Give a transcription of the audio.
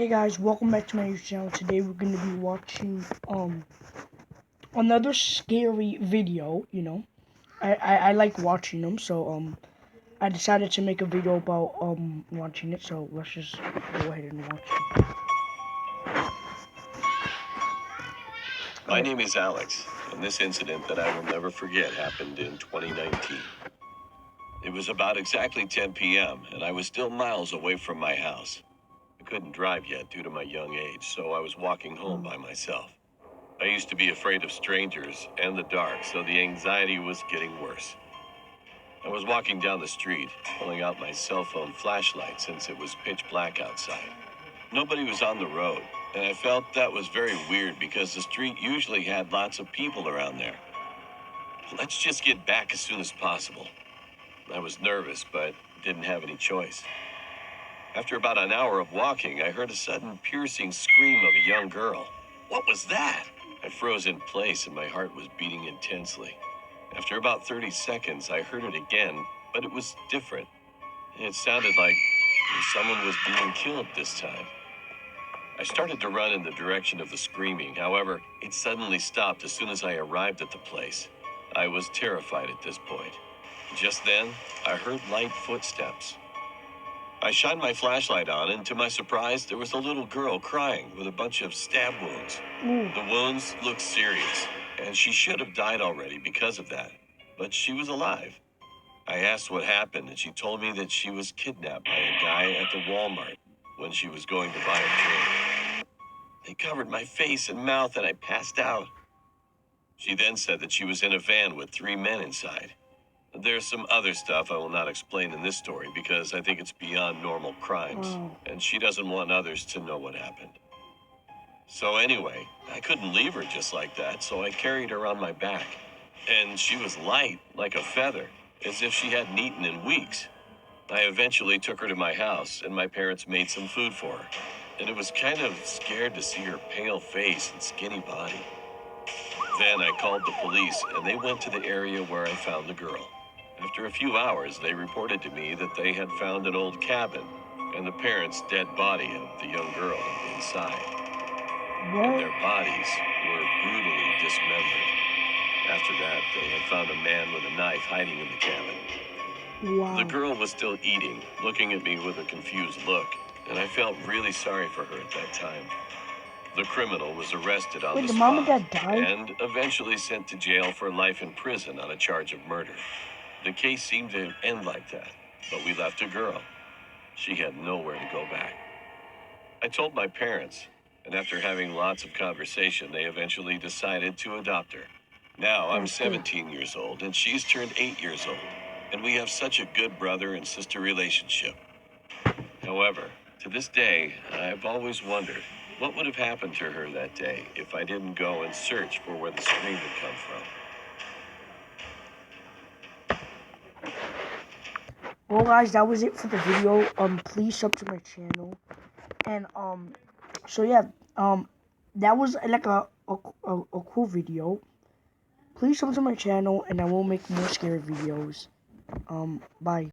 Hey guys, welcome back to my YouTube channel. Today we're gonna be watching another scary video. I like watching them, so I decided to make a video about watching it. So let's just go ahead and watch it. My name is Alex, and this incident that I will never forget happened in 2019. It was about exactly 10 p.m., and I was still miles away from my house. I couldn't drive yet due to my young age, so I was walking home by myself. I used to be afraid of strangers and the dark, so the anxiety was getting worse. I was walking down the street, pulling out my cell phone flashlight since it was pitch black outside. Nobody was on the road, and I felt that was very weird because the street usually had lots of people around there. Let's just get back as soon as possible. I was nervous, but didn't have any choice. After about an hour of walking, I heard a sudden piercing scream of a young girl. What was that? I froze in place and my heart was beating intensely. After about 30 seconds, I heard it again, but it was different. It sounded like someone was being killed this time. I started to run in the direction of the screaming. However, it suddenly stopped as soon as I arrived at the place. I was terrified at this point. Just then, I heard light footsteps. I shined my flashlight on, and to my surprise, there was a little girl crying with a bunch of stab wounds. The wounds looked serious, and she should have died already because of that. But she was alive. I asked what happened, and she told me that she was kidnapped by a guy at the Walmart when she was going to buy a drink. They covered my face and mouth, and I passed out. She then said that she was in a van with 3 men inside. There's some other stuff I will not explain in this story because I think it's beyond normal crimes, and she doesn't want others to know what happened. So anyway, I couldn't leave her just like that, so I carried her on my back. And she was light, like a feather, as if she hadn't eaten in weeks. I eventually took her to my house, and my parents made some food for her. And it was kind of scared to see her pale face and skinny body. Then I called the police, and they went to the area where I found the girl. After a few hours, they reported to me that they had found an old cabin and the parents' dead body of the young girl inside. And their bodies were brutally dismembered. After that, they had found a man with a knife hiding in the cabin. Wow. The girl was still eating, looking at me with a confused look, and I felt really sorry for her at that time. The criminal was arrested on the the mom and spot dad died? and eventually sent to jail for life in prison on a charge of murder. The case seemed to end like that, but we left a girl. She had nowhere to go back. I told my parents, and after having lots of conversation, they eventually decided to adopt her. Now I'm 17 years old, and she's turned 8 years old, and we have such a good brother and sister relationship. However, to this day, I've always wondered what would have happened to her that day if I didn't go and search for where the scream had come from. Well guys, that was it for the video. Please sub to my channel. And so yeah, that was like a cool video. Please sub to my channel and I will make more scary videos. Bye.